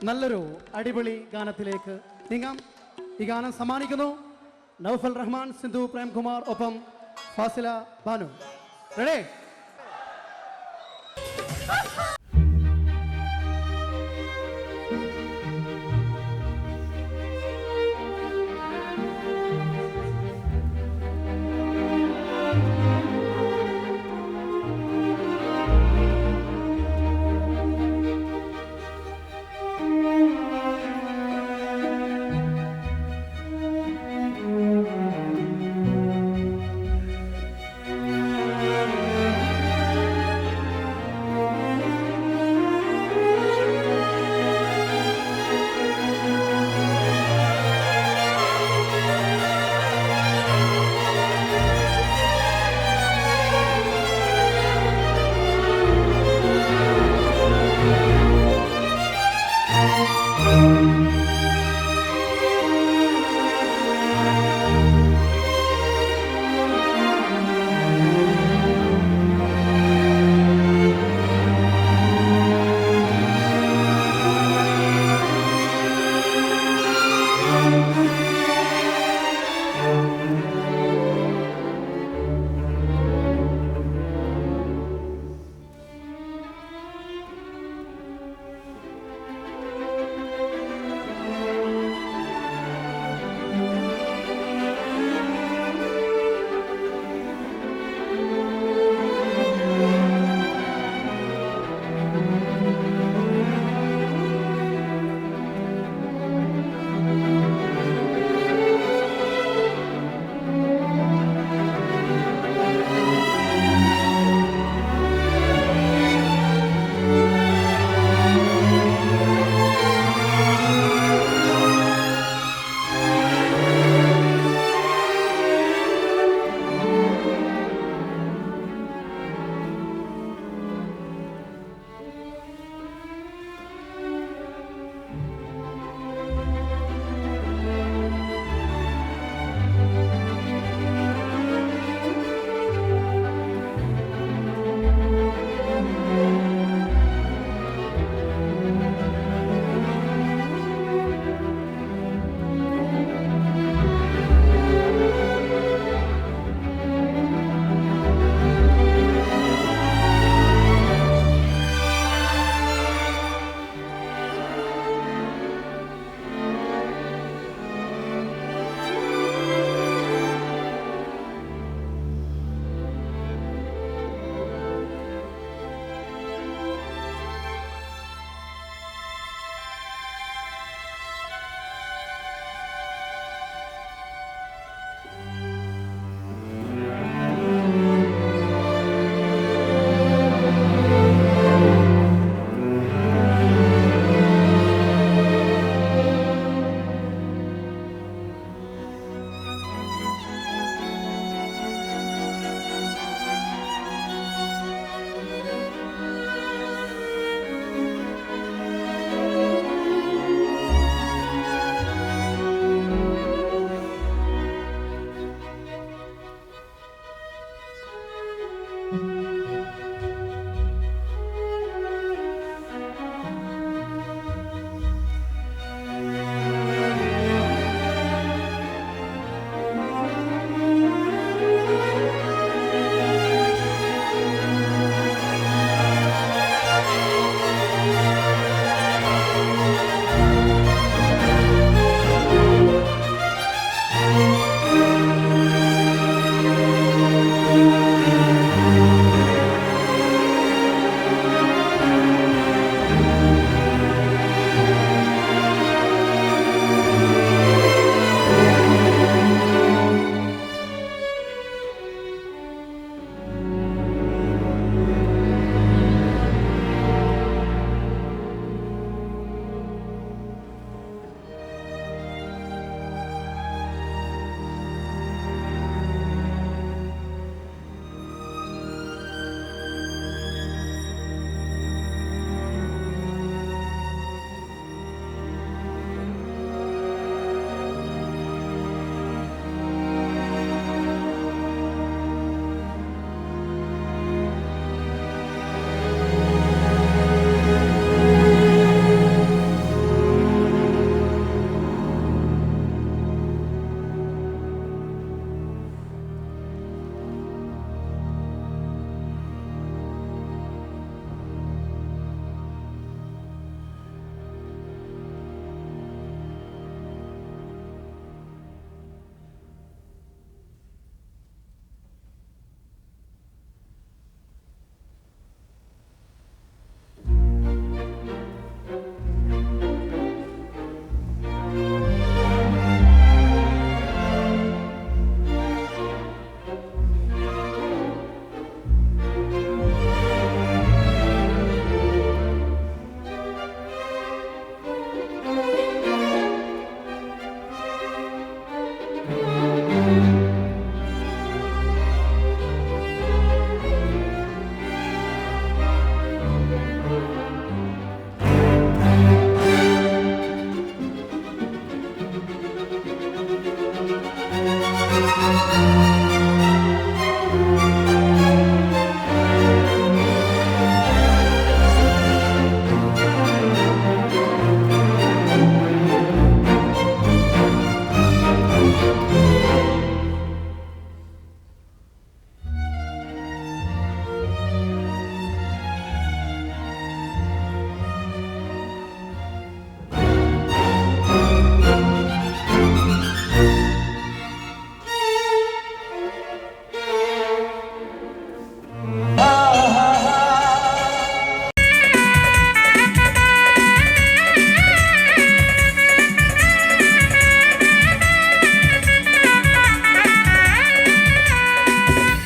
നല്ലൊരു അടിപൊളി ഗാനത്തിലേക്ക് നീങ്ങാം. ഈ ഗാനം സമ്മാനിക്കുന്നു നൗഫൽ റഹ്മാൻ, സിന്ധു പ്രേംകുമാർ, ഒപ്പം ഫാസില ബാനു. റെഡി?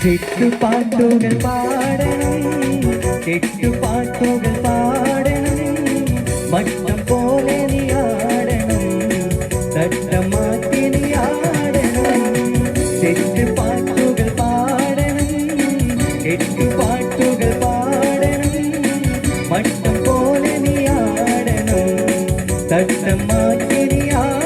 ചെട്ടുപാട്ടുകൾ പാടണം, ചെട്ടുപാട്ടുകൾ പാടണം, വട്ടം പോലെ നീ ആടണം, തട്ടം മാറ്റി നീ ആടണം. ചെട്ടുപാട്ടുകൾ പാടണം, ചെട്ടുപാട്ടുകൾ പാടണം, വട്ടം പോലെ നീ ആടണം, തട്ടം മാറ്റി നീ ആടണം.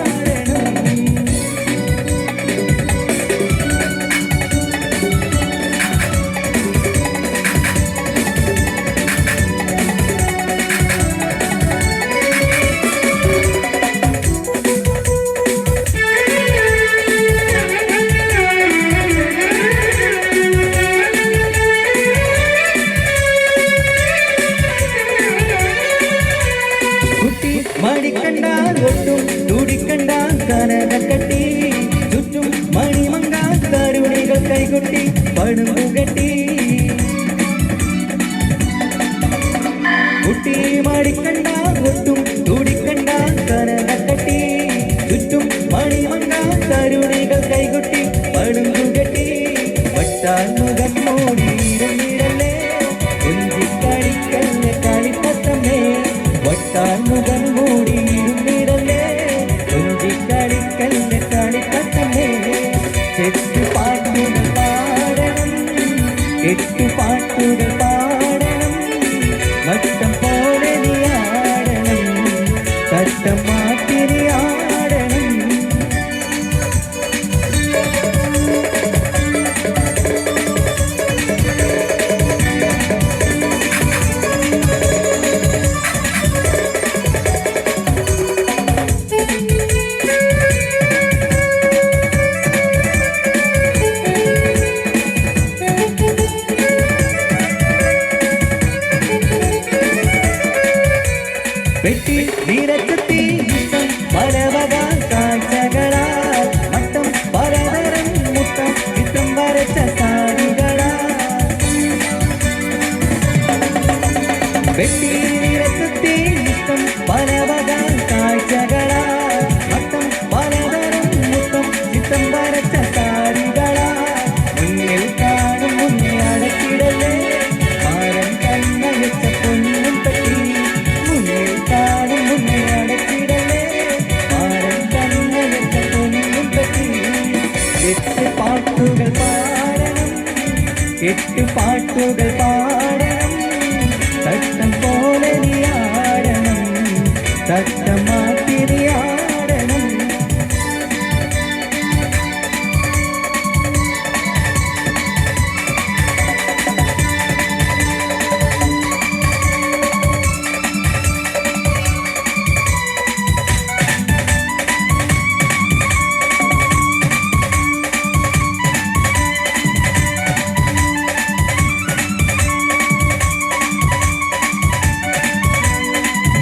മടിക്കണ്ടാൻ ഒട്ടും തുടിക്കണ്ടാൻ കനകട്ടി, ചുറ്റും മണിമങ്ങാൻ കരുണികൾ കൈകൊട്ടി പടുമുകട്ടി. കുട്ടി മടിക്കണ്ടാൻ ഒട്ടും തുടിക്കണ്ടാൻ കനകട്ടി, ചുറ്റും മണിമങ്ങാൻ കരുണികൾ കൈകൊട്ടി പടുമുകട്ടി. വട്ടാൻ മുഖം മൂടിയിരല്ലേ കൊഞ്ചിക്കളിക്കല്ലേ കളിപ്പത്തമ്മേ, വട്ടാൻ മുഖം മൂടിയിരുന്നിടല്ലേ കൊഞ്ചിക്കളിക്കല്ലേ കളിപ്പത്തമ്മേ. ചെട്ടുപാട്ടുകൾ പാടണം, ചെട്ടുപാട്ടുകൾ പാടണം, വട്ടം പോലെ നീ ആടണം, തട്ടം മാറ്റി നീ ആടണം. വെട്ടി നിരച്ചത്തി പലവകാൻ കാഴ്ചകളാൽ മട്ടം പലതരം മുട്ടം ചിത്രം വരച്ച സാരികളാൽ. വെട്ടി നിരച്ചത്തി ഇഷ്ടം പലവകാൻ കാഴ്ചകളാൽ മട്ടം പലതരം മുട്ടം ചിത്രം വരച്ച സാരികളാൽ. മുന്നിൽ കാണും മുന്നേ അടക്കിടലേ മാരൻ കണ്ണയച്ച പൊന്നും പറ്റി, മുന്നിൽ കാണും മുന്നേ അടക്കിടലേ മാരൻ കണ്ണയച്ച പൊന്നും പറ്റി. ചെട്ടുപാട്ടുകൾ പാടണം, ചെട്ടുപാട്ടുകൾ പാടണം, തട്ടം പോലെ നീ ആടണം, തട്ടം മാറ്റി നീ ആടണം.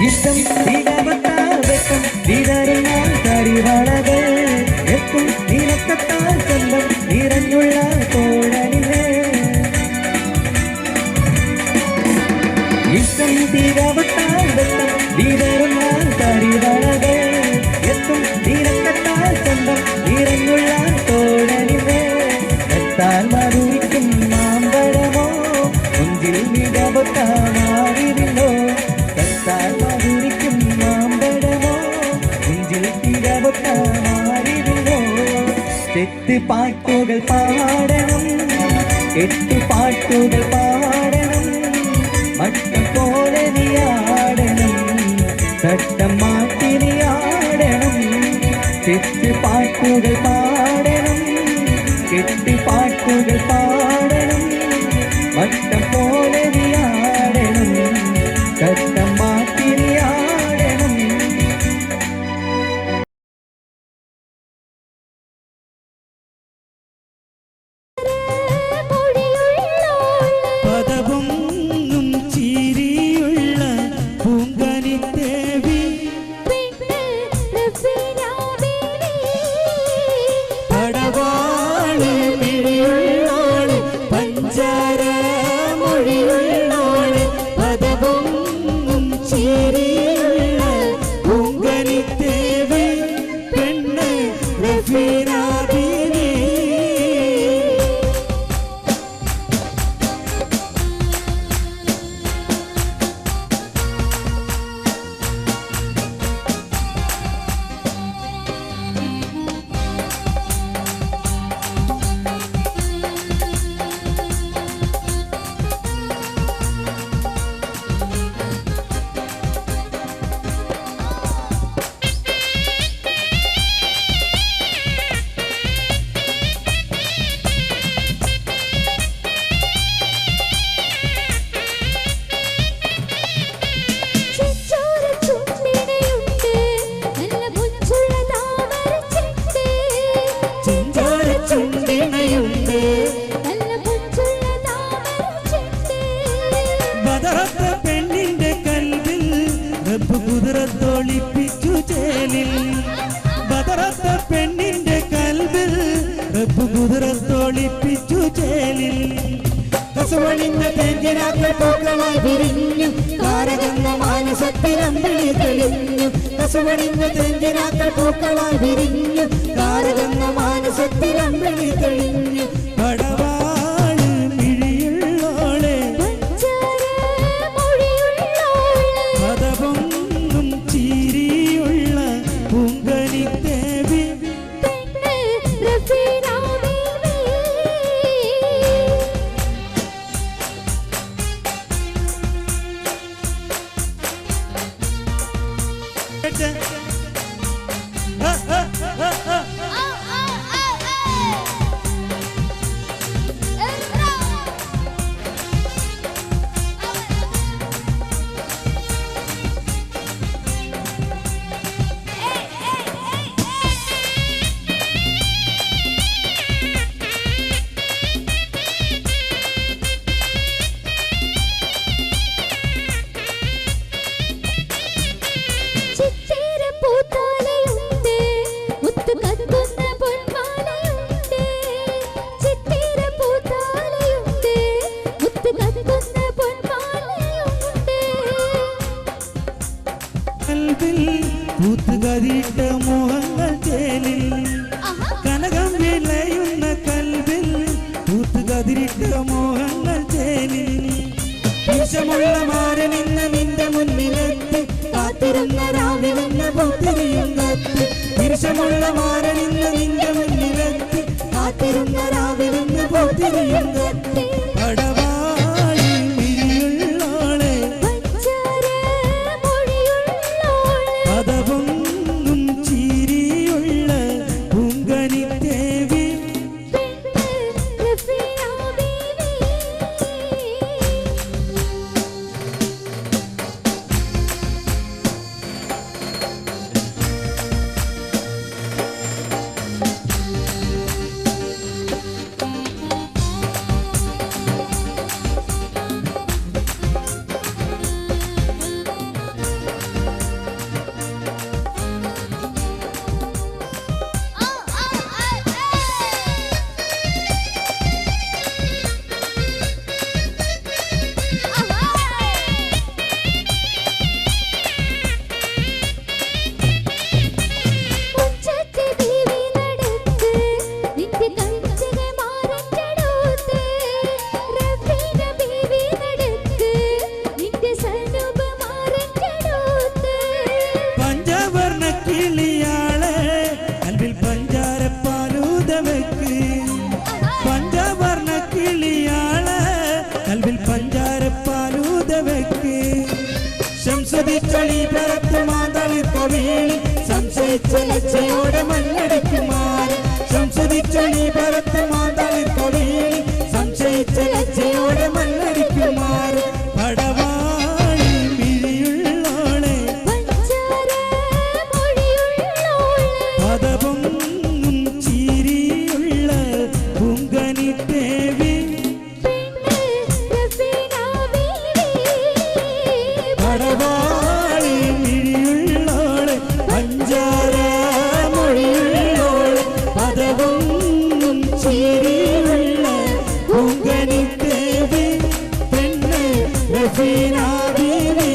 ഇഷ്ടം തികവത്താൽ വെട്ടം വിതറിനാൽ കരിവളകൾ എത്തും നിനക്കത്താൽ സ്വന്തം നിറഞ്ഞുള്ള തോഴലിനെ. ഇഷ്ടം തികവത്താൽ വെട്ടം വിതറുന്നാൽ കരിവളകൾ എത്തും നിനക്കത്താൽ സ്വന്തം നിറഞ്ഞുള്ള തോഴലിനെ. എത്താൽ മധുരിക്കും മാമ്പഴമോ മുഞ്ചിൽ മികവത്താമാറില്ലോ, മധുരിക്കും മാമ്പഴമോ നെഞ്ചിൽ തിരവത്താമാറില്ലോ. ചെത്ത് പാട്ടുകൾ പാടണം, 8 പാട്ടുകൾ പാടണം, മട്ടം പോലെ നീയാടണം, തട്ടം മാറ്റി നീയാടണം. ചെത്ത് പാട്ടുകൾ പാടണം, 8 പാട്ടുകൾ പാടണം, മട്ടം പോലെ നീയാടണം, തട്ടം മാറ്റി നീയാടണം. പദവൊന്നും ചിരിയുള്ള പൂങ്കനി ദേവി, പടവാള് മിഴിയുള്ളോള്, പഞ്ചാര മൊഴിയുള്ളോള്. പദവൊന്നും ചിരിയുള്ള പൂങ്കനി ദേവി, പെണ്ണ് റഫീന ബീവി. ചുണ്ടിണയുണ്ട് ബദറത്ത പെണ്ണിന്റെ കൽവിൽ റബ്ബ് കുതിരത്തൊളിപ്പിച്ചു ചേലിൽ. ബദറത്ത പെണ്ണിന്റെ കൽവിൽ റബ്ബ് കുതിരത്തൊളിപ്പിച്ചു ചേലിൽ. കസുവണിഞ്ഞ തേഞ്ചിനാക്കൾ പൂക്കളായി വിരിഞ്ഞു, കാരകന്ന മാനസത്തിനമ്പിളി തെളിഞ്ഞു. കസുവണിഞ്ഞ തേഞ്ചിനാക്കൾ പൂക്കളായി വിരിഞ്ഞു, കാരകന്ന മാനസത്തിനമ്പിളി തെളിഞ്ഞു. പടവാള് മിഴിയുള്ളോളെ, പദവൊന്നും ചിരിയുള്ള പൂങ്കനി ദേവി. പൂത്തുകതിട്ട മോഹങ്ങൾ ചേലിൽ, കനകം വിളയുന്ന കൽവിൽ പൂത്തുകതിരിട്ട മോഹങ്ങൾ ചേലിൽ. വിഷമുള്ള മാരനിന്ന് നിന്റെ മുന്നിലെത്തി, കാത്തിരുന്ന രാവിലെന്ന പൂത്തിരിയും കത്തി. വിഷമുള്ള മാരനിന്ന് നിന്റെ മുന്നിലെത്തി, കാത്തിരുന്ന രാവിലെന്ന പൂത്തിരിയും കത്തി. പടവാളി മിഴിയുള്ളോളെ, പദവൊന്നും ചിരിയുള്ള പൂങ്കനി ദേവി. ചുഴി പരത്ത് മാതാവിക്കൊടിയിൽ സംശയിച്ച ലജ്ജയോടെ മല്ലടിക്കുമാർ പടവാളി മിഴിയുള്ളോളെ പദപൊങ്ങും ചിരിയുള്ള പൂങ്കനി ദേവി പടവാളി മിഴിയുള്ളോളെ പഞ്ചാര മൊഴിയുള്ളോളെ പദപൊങ്ങും ചിരിയുള്ള പൂങ്കനി ദേവി പെണ്ണ് റഫീന ബീവി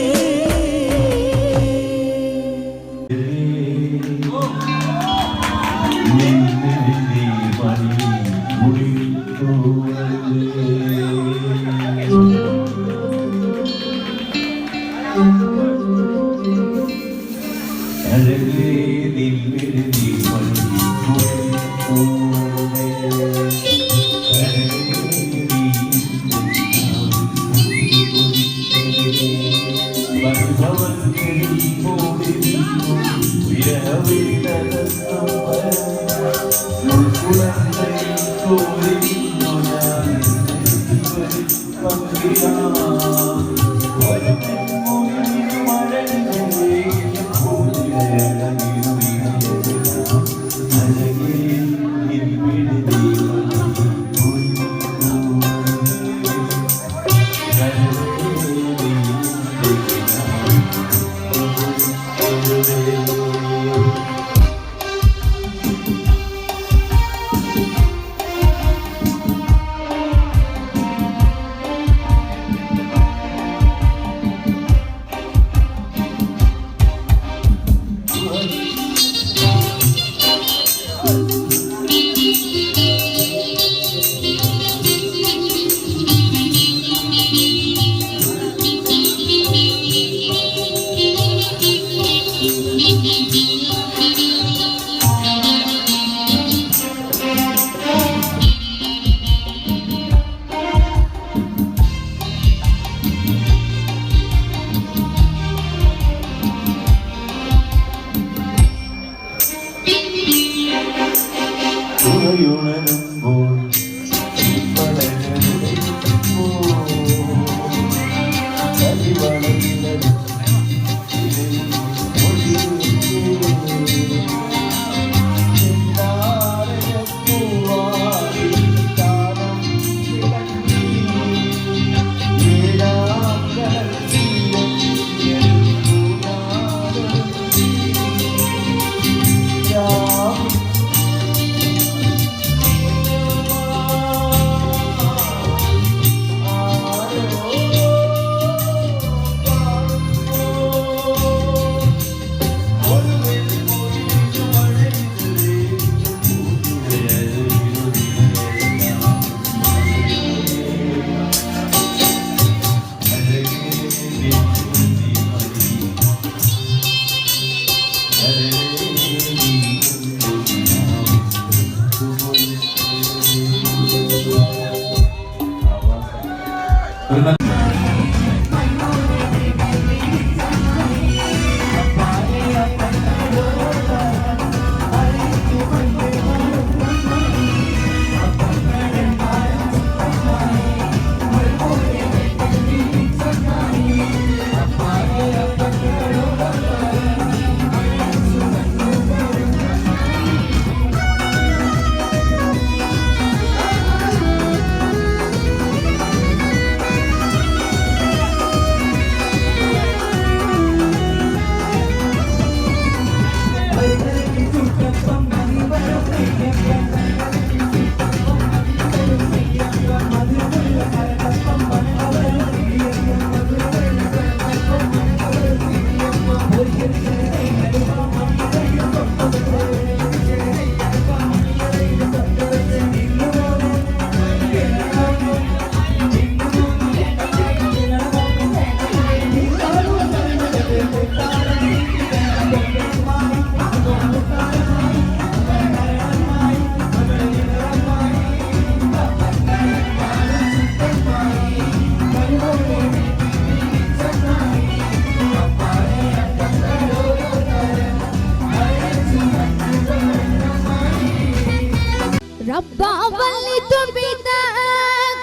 ربع وليت بيتا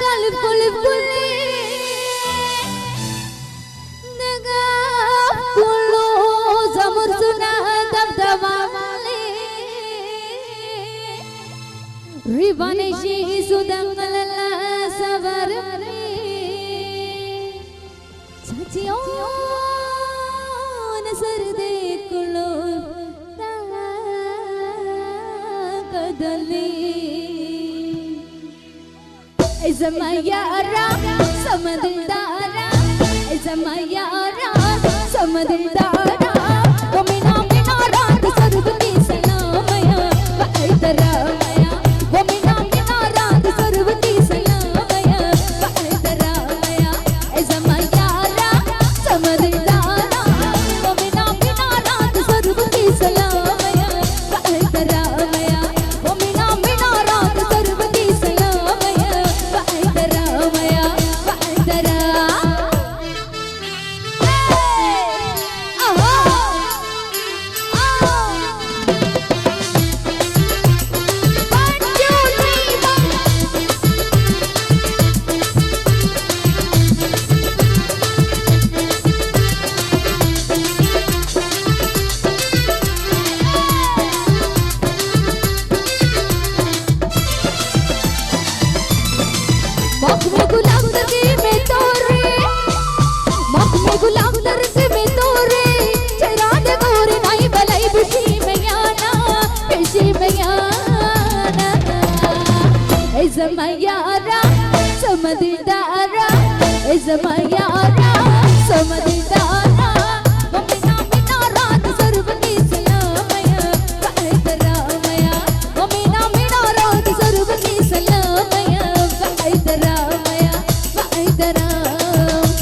قلب قلب قلبي نقاف كله زمر سنة دبدب عمالي ريباني شي سودم للا سبر ساتيو نسر دي كله قدلي إذا ما يارا سمد الدارا إذا ما يارا سمد الدارا ومنا منارات سربتي سلاميا وأيدراميا ومنا منارات سربتي سلاميا وأيدراميا إذا ما يارا سمد الدارا ومنا منارات سربتي سلاميا وأيدراميا ومنا منارات سربتي سلاميا وأيدراميا وأيدرا मखमे गुलाब दरके में तोरे मखमे गुलाब दरके में तोरे चरा दे गोरे नाई बलाई बिशी में याना ऐ ज़मायारा समदीदारा ऐ ज़मायारा समदीदारा वमिना मिना रात सर्वती सलामया वैदरामया वमिना मिना रात सर्वती सलामया वैदरामया वैदराम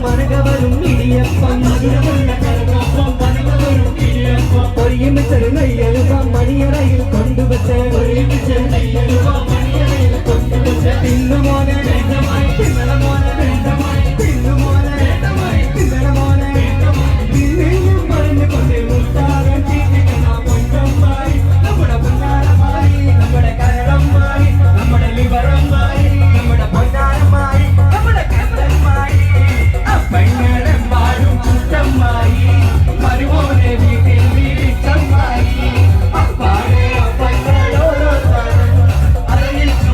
പനകവരും ഇടിയപ്പം ഒരുമിച്ചൊരു നെയ്യലുവാം മണിയറയിൽ കൊണ്ടുവച്ച് തിന്നുമോനെ തിന്നണമോനെ തിന്നുമോനെ തിന്നണമോനെ തിന്നെയും പറഞ്ഞുകൊണ്ട് മുത്താകം ചീറ്റിക്കുന്ന പൊന്നമ്മായി നമ്മുടെ പൊന്നാരമായി നമ്മുടെ കരളമ്മായി നമ്മുടെ ലിവറമ്മായി നമ്മുടെ പൊന്നാരമായി നമ്മുടെ കരളമ്മായി അപ്പങ്ങളും പാടും കുറ്റമ്മായി മരുമോനെ വീട്ടിൽ വീഴ്ചമ്മായി അപ്പാടെ അപ്പങ്ങളോരോ അറിയിച്ചു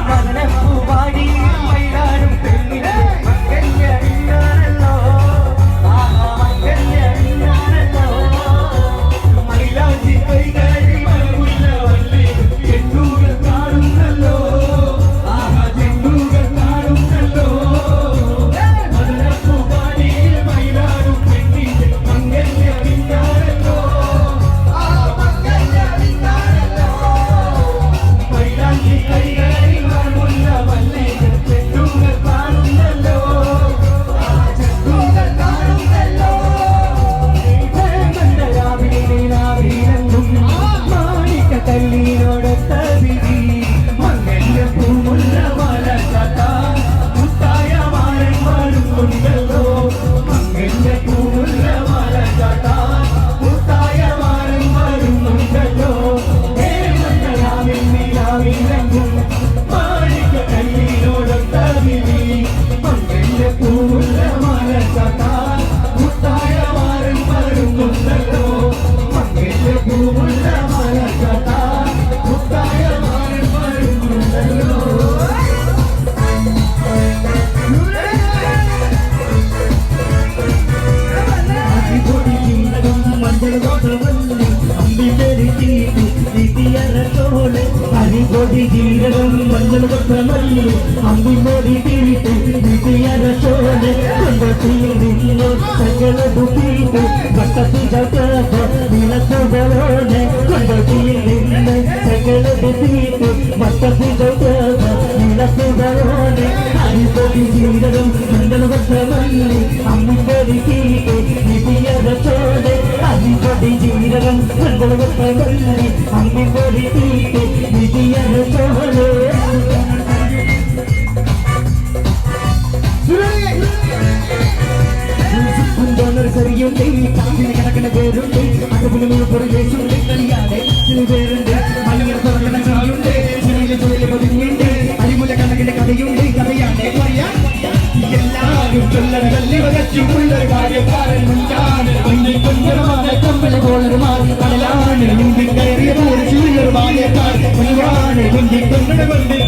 മകനപ്പൂവാടി മൈലാടും പെണ്ണിനെ മക്കഞ്ഞറിയാനല്ലോ മക്കഞ്ഞറിയാനല്ലോ മൈലാഞ്ചി കൈകാരി മലമുള്ള വള്ളി ചെണ്ടുകൾ കാണുന്നല്ലോ ചെണ്ടുകൾ കാണുന്നല്ലോ മകനപ്പൂവാടി മൈലാടും പെണ്ണിനെ മക്കഞ്ഞറിയാനല്ലോ മക്കഞ്ഞറിയാനല്ലോ മൈലാഞ്ചി കൈകാരി മലമുള്ള വള്ളി ചെണ്ടുകൾ കാണുന്നല്ലോ ചെണ്ടുകൾ കാണുന്നല്ലോ മാണിക്ക കല്ലിനോടൊത്ത വിധി മങ്ങന്റെ പൂമുള്ള മല മുത്തായ മാരന്മാരും ഉണ്ടല്ലോ മങ്ങന്റെ പൂമുള്ള മല മുത്തായ മാരന്മാരും ഉണ്ടല്ലോ മംഗളാവിൽ നീലാവിലങ്ങും മാണിക്ക കല്ലിനോടൊത്ത വിധി മങ്ങന്റെ പൂമുള്ള മല മുത്തായ മാരന്മാരും ഉണ്ടല്ലോ മങ്ങന്റെ പൂമുള്ള മല മുത്തായ മാരന്മാരും ഉണ്ടല്ലോ അടിപൊളി ജീവിതം മഞ്ഞൾ കൊണ്ടവല്ലേ അമ്പിന്റെ തീയറത്തോലെ അടിപൊളി ജീവിതം മഞ്ഞൾ കൊണ്ടവല്ലേ അമ്പിന്റെ തീയറത്തോലെ കൊണ്ടത്തിയിൽ നിന്നോ സകല ദുഃഖിട്ട് വട്ടത്തിൽ ചവിട്ട നിലത്തോടെ കൊണ്ടത്തിയിൽ നിന്ന് സകല ദുഃഖിട്ട് വട്ടത്തിൽ ചവിട്ട നിലത്തോടെ അടിപൊളി ജീവിതം മഞ്ഞൾ കൊണ്ടവല്ലേ അമ്പിന്റെ തീയറത്തോടെ അടിപൊളി ജീവിതം മഞ്ഞൾ കൊണ്ടവല്ലേ അമ്പിന്റെ തീയറത്തോടെ ചെറിയുണ്ട് കണക്കിന് പേരുണ്ട് അതുപോലെ പുറകേശുണ്ട് കളിയാതെ പേരുണ്ട് മലയാള തുറക്കണ ചെറിയുണ്ട് ചെറിയ തൊഴിൽ പതിഞ്ഞുണ്ട് അരിമുല കണക്കിന് കഥയുണ്ട് കഥയാണ് പറയാ എല്ലാവരും ചൊല്ലി വകച്ചുള്ള കാര്യക്കാരൻ മുൻകാണ് കൊഞ്ചരമാണ് കമ്പളി പോളരുമാണ് കടലാണ് മുന്തി കയറിയ പോലെ ചുള്ളൊരു ബാല്യക്കാർ മുൻവാണ് മുന്തി കൊണ്ടട കൊണ്ടിൽ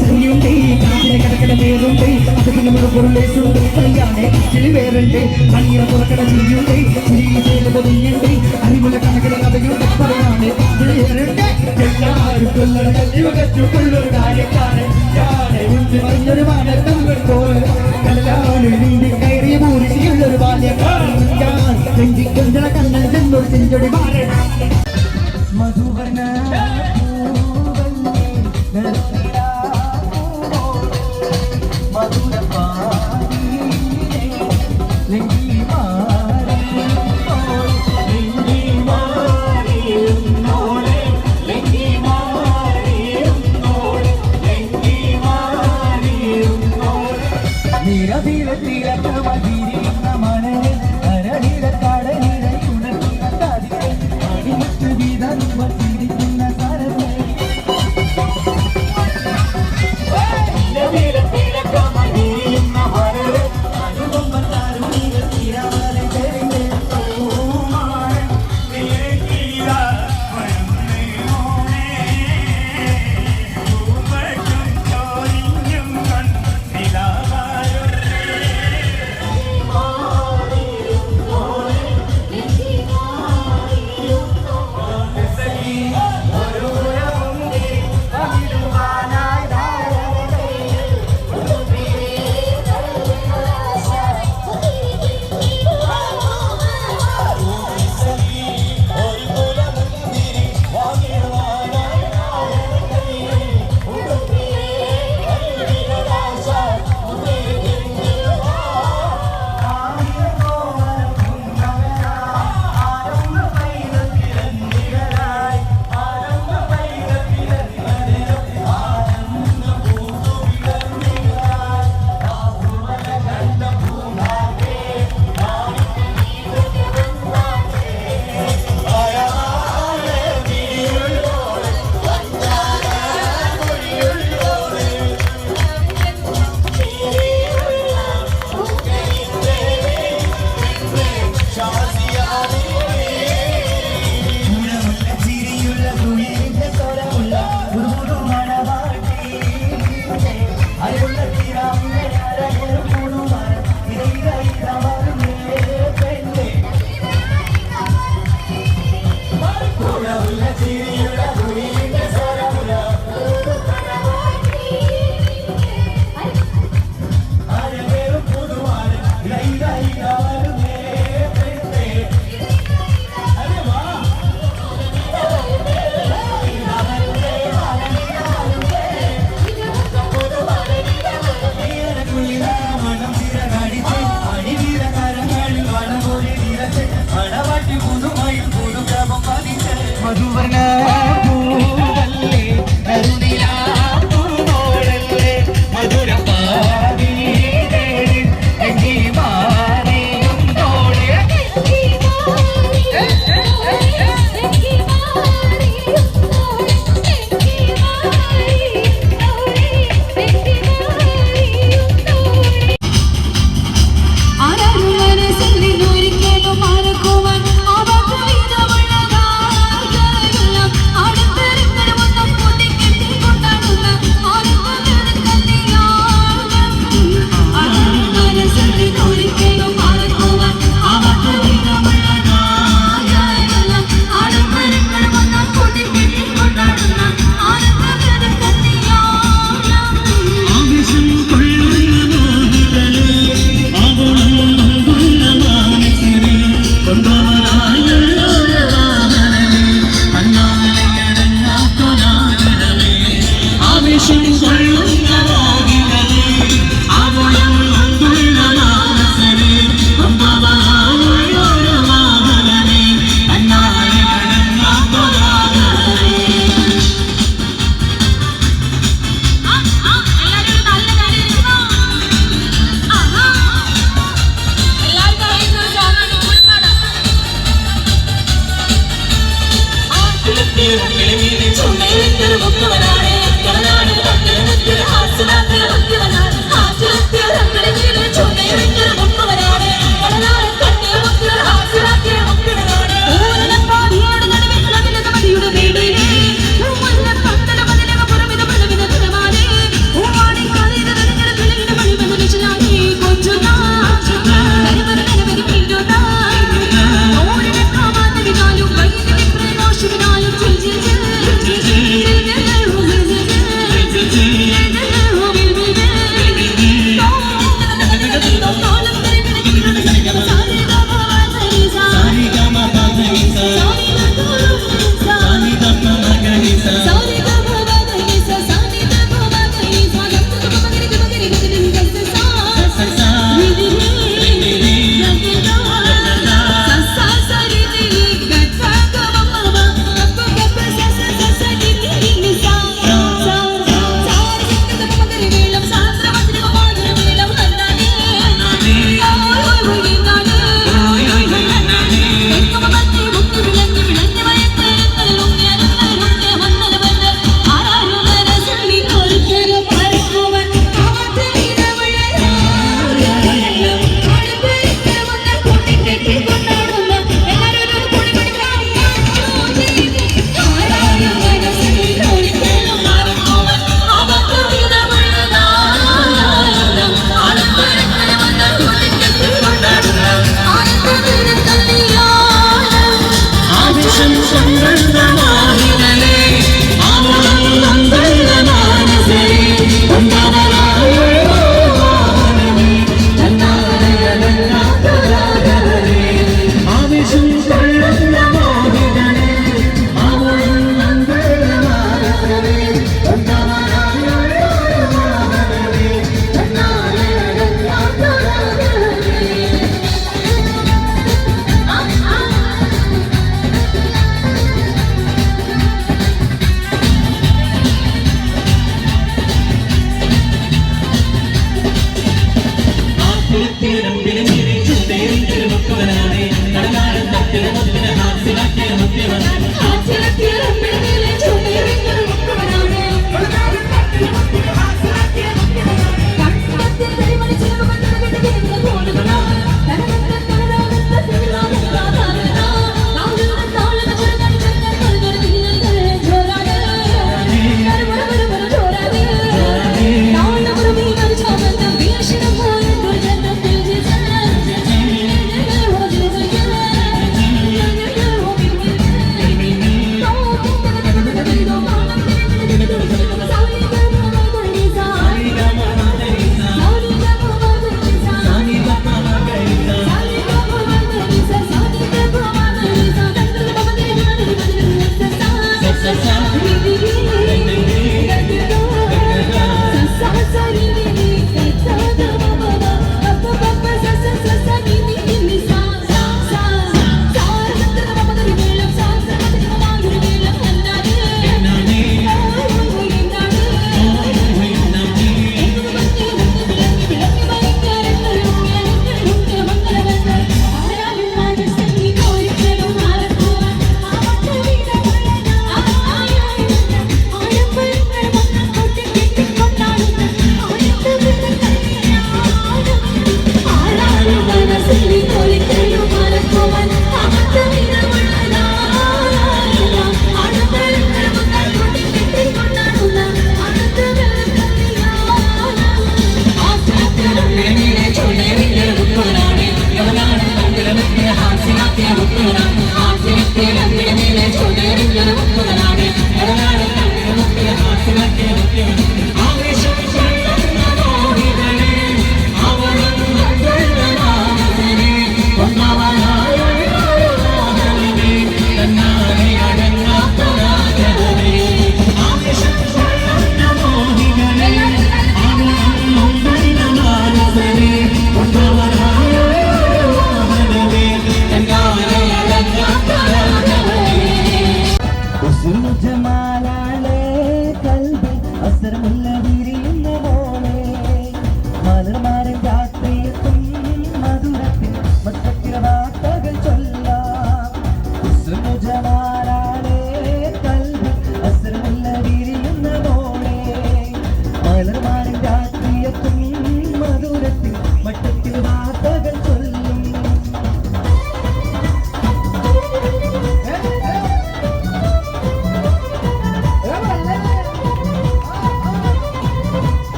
ശരിയുണ്ട് കാറ്റിന് കിടക്കണ പേരുണ്ട് അതിന് പുറലേശുണ്ട് കളിയാണ് ചില പേരുണ്ട് മണിയറ തുറക്കണ ചിരിയുണ്ട് ചിരിയിൽ പൊതിഞ്ഞുണ്ട് അരിമുല കണക്കിന് കഥയുണ്ട് പറയാണ് ചിലരുണ്ട് എല്ലാവരും കൊല്ലണ കല്ലി വകച്ചുള്ളൊരു കാര്യക്കാരൻ പറഞ്ഞൊരു മാനത്തങ്ങൾ പോലെ കടലാണ് നീന്തി കയറിയ പൂരിശിയുള്ളൊരു ബാല്യക്കാരൻ കൊഞ്ചിക്കൊഞ്ചള കണ്ണൻ ചെന്നൊരു ചെഞ്ചൊടി മാറൻ മധുവർണ്ണ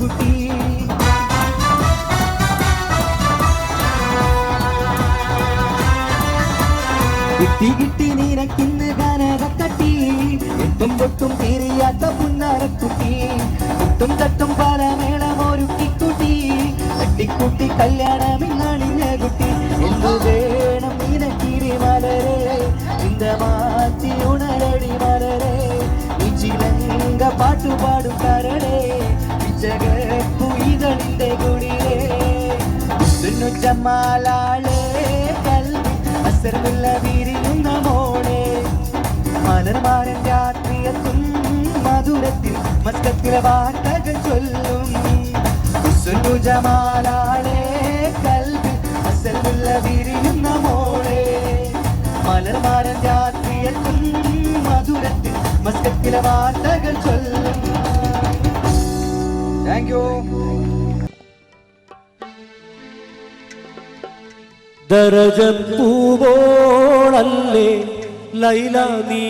കുട്ടി കിട്ടി കിട്ടി നിനക്കിന്ന് കനകക്കട്ടി എട്ടും പൊട്ടും തീരിയാത്ത പുന്നാരക്കുട്ടി കുട്ടും തട്ടും പല മേളമൊരുക്കിക്കുട്ടി തട്ടിക്കുട്ടി കല്യാണമിന്നണിഞ്ഞ കുട്ടി എന്തു വേണം നിനക്കിരി മലരെ ഇന്ത മാറ്റി ഉണരടി മലരെ ഈ ചിലങ്ക പാട്ടുപാടും കരടേ പിച്ചകപ്പു ഇതളിന്റെ കുടിയേ ജമാലാളേ കൽവി അസർമുല്ല വിരിയുന്ന മോളെ മലർമാരൻ രാത്രിയെത്തും മധുരത്തിൽ മസ്കത്തിലെ വാർത്തകൾ ചൊല്ലും ജമാലാളേ കൽവി അസർമുല്ല വിരിയുന്ന മോളെ മലർമാരൻ രാത്രിയെത്തും മധുരത്തിൽ മസ്കത്തിലെ വാർത്തകൾ ചൊല്ലും. Thank you. ദരജപ്പൂവോളല്ലേ ലൈല നീ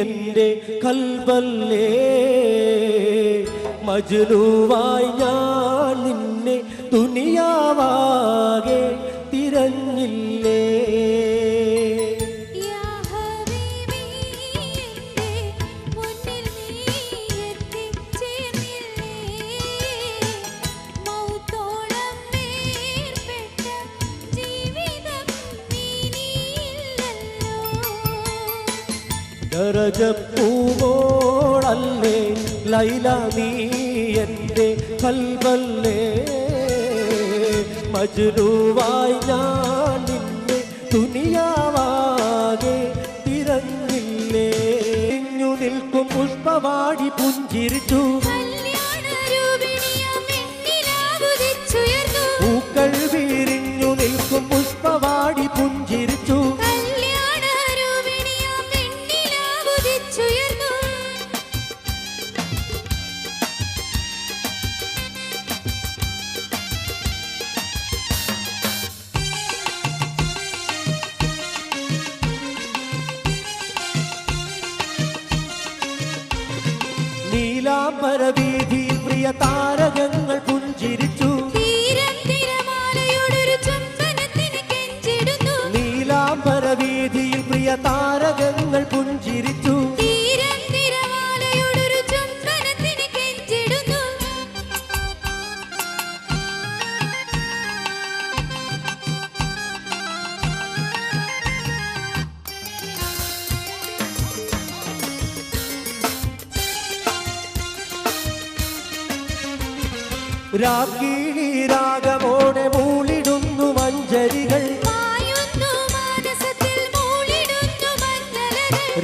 എൻ്റെ കൽബല്ലേ മജ്നുവായി ഞാൻ നിന്നെ ദുനിയാവാകെ തിരഞ്ഞില്ലേ ദരജപ്പൂവോളല്ലേ ലൈല നീ എൻ്റെ കൽബല്ലേ മജ്നുവായി ഞാൻ നിന്നെ ദുനിയാവാകെ തിരഞ്ഞില്ലേ ഇഞ്ഞു നിൽക്കും പുഷ്പവാടി പുഞ്ചിരിച്ചു പൂക്കൾ വിരിഞ്ഞു നിൽക്കും പുഷ്പവാടി പുഞ്ചിരിച്ചു നീലാംബരവീഥിയിൽ പ്രിയ താരകങ്ങൾ പുഞ്ചിരിച്ചു നീലാംബരവീഥിയിൽ പ്രിയ താരകങ്ങൾ പുഞ്ചിരിച്ചു രാഗീണി രാഗമോടെ മൂളിടുന്നു മഞ്ചരികൾ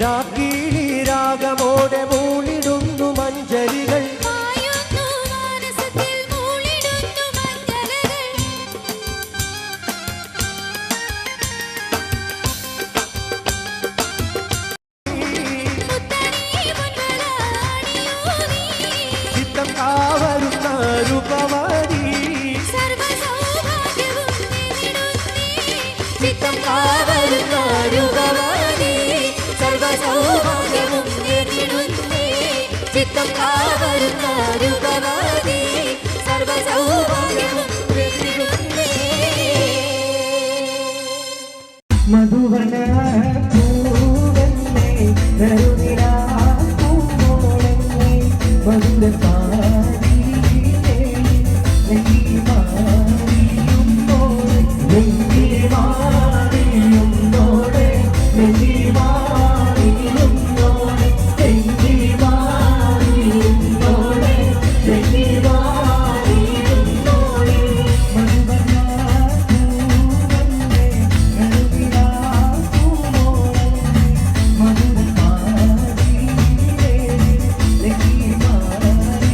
രാഗീണി രാഗമോടെ മൂളിടുന്നു മഞ്ചരികൾ ചിത്തം കാവരുന്ന രൂപവതി ചിത്തം കാവരുന്ന രൂപവതി സർവസൗഭാഗ്യവും നേടിടുന്നേ ചിത്തം കാവരുന്ന രൂപവതി സർവസൗഭാഗ്യവും നേടിടുന്നേ മധുവന പൂവന്നെ കരുണിരാ പൂമോളന്നെ മധുര പാടിയിലേ നെഞ്ചി മാറിയുന്നോളെ നെഞ്ചി മാറിയുന്നോളെ നെഞ്ചി മാറിയുന്നോളെ നെഞ്ചി മാറിയുന്നോളെ നെഞ്ചി മാറിയുന്നോളെ മധുവന പൂവന്നെ കരുണിരാ പൂമോളന്നെ മധുര പാടിയിലേ നെഞ്ചി മാറി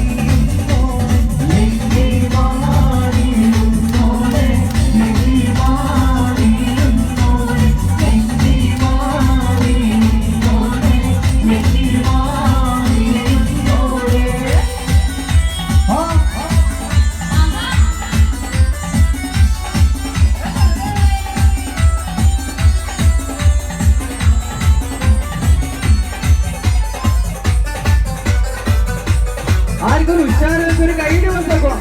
ഒരു ഉഷാറ് ഒരു കൈയ്യടി വന്നപ്പോ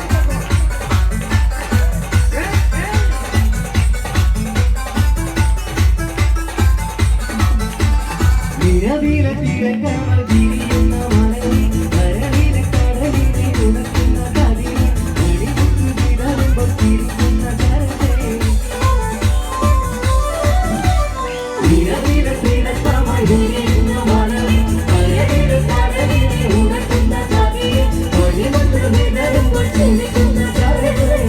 നിരവിലെ തിരക്കമ ജീവിക്കുന്ന മലയിൽ കരളിലെ കടലിനെ ഉണക്കുന്ന കതിരെ വെടിമുട്ട് വിടരുമ്പോൾ തിരിക്കുന്ന കരത്തെ നിരവിലെ തിരക്കമ ജീവിക്കുന്ന മലയിൽ കരളിലെ കടലിനെ ഉണക്കുന്ന കതിരെ വെടിമുട്ട് വിടരുമ്പോൾ തിരിക്കുന്ന കരത്തെ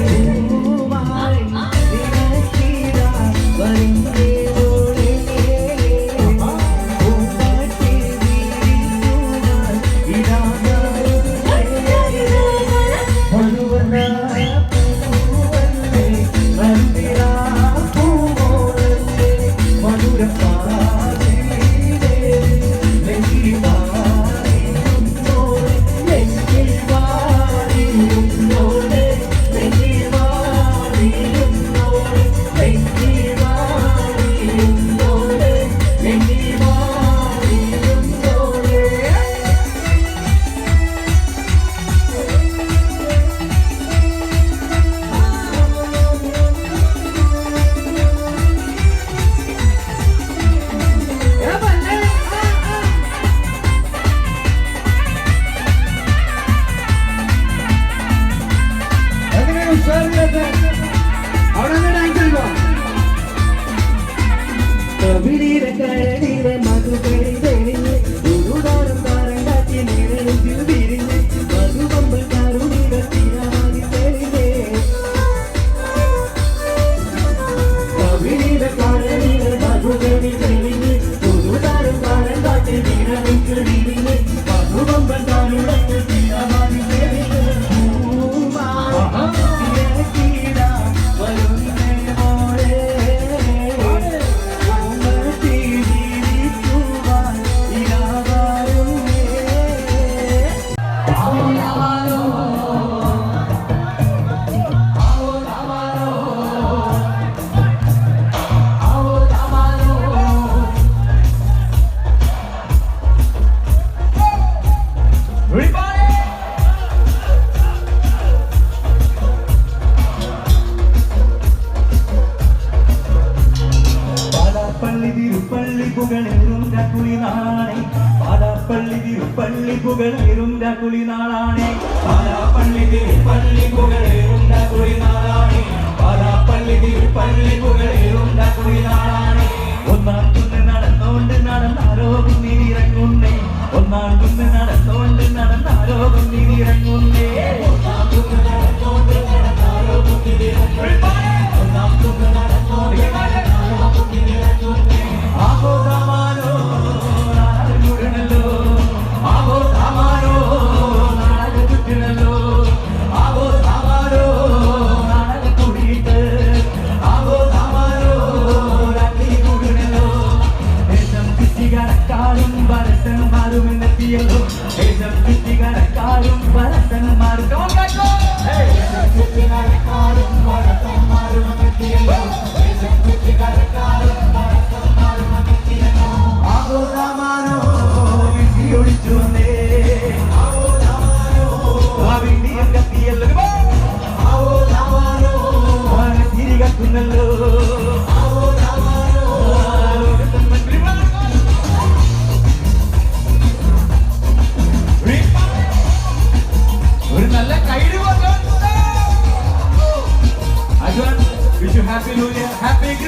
Thank you.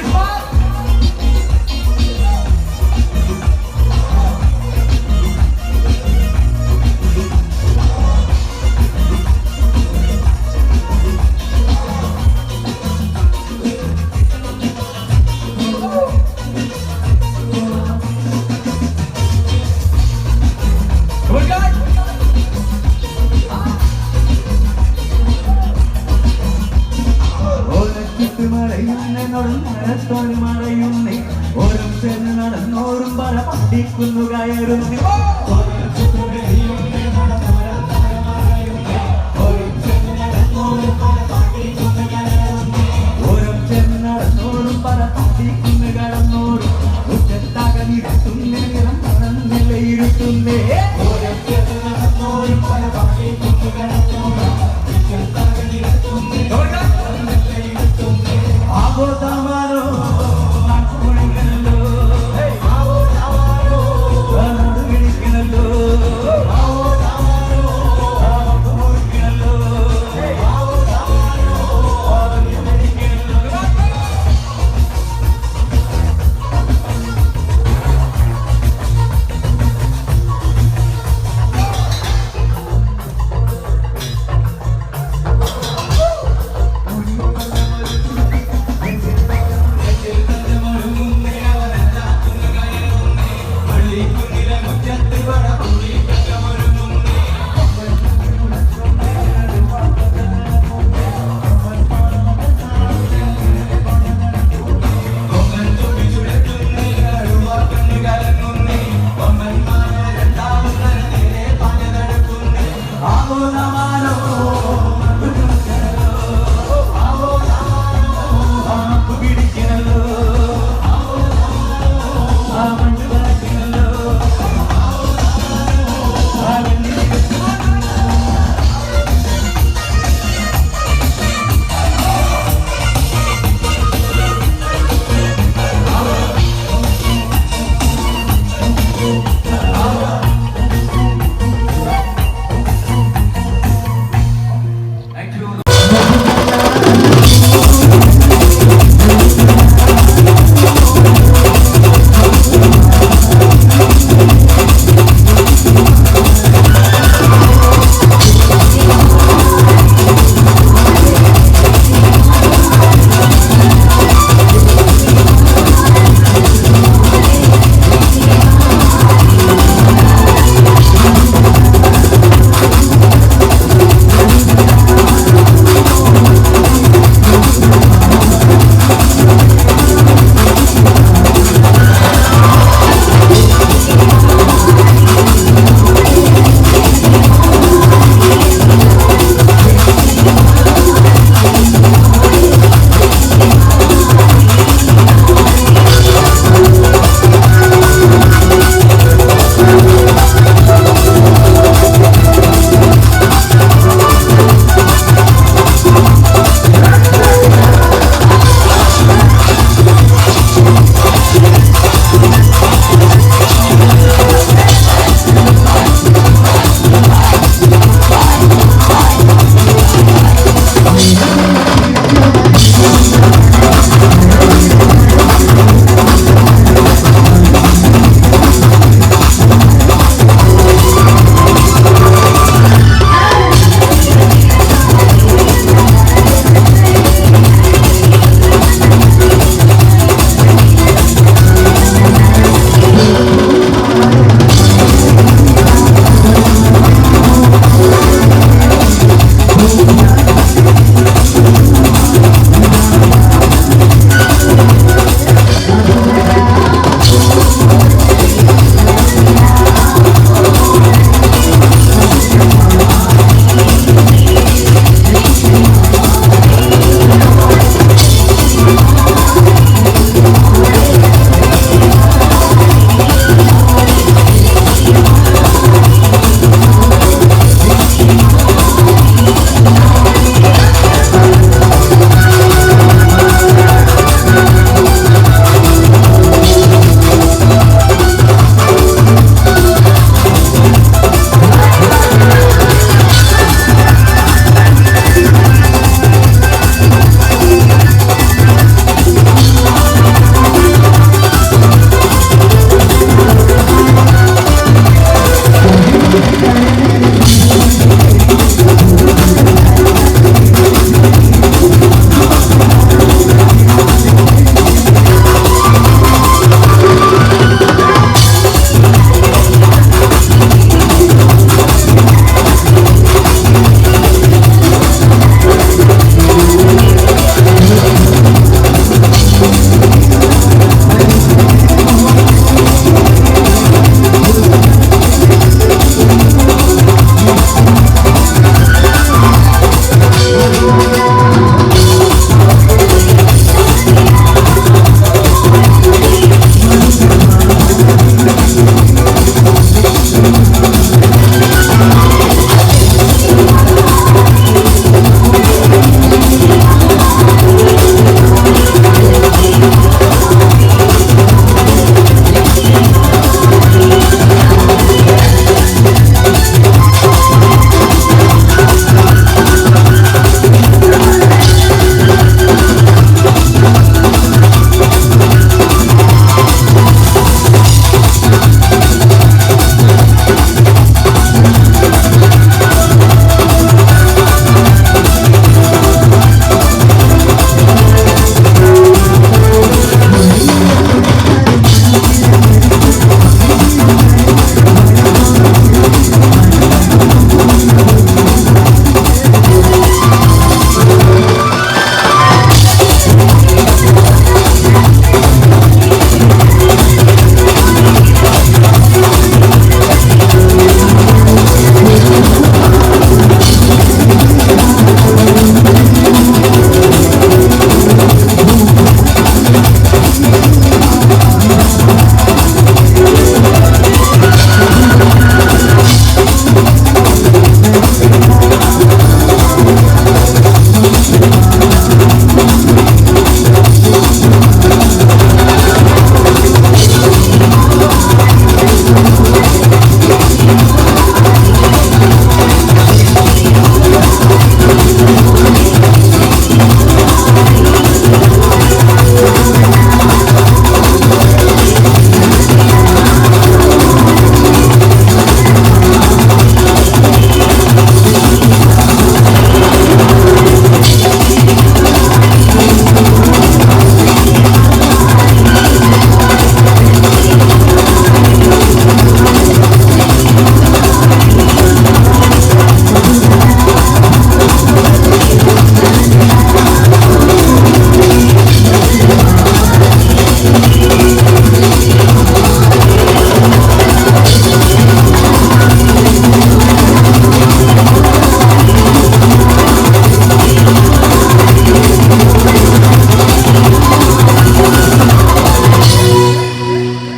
നമ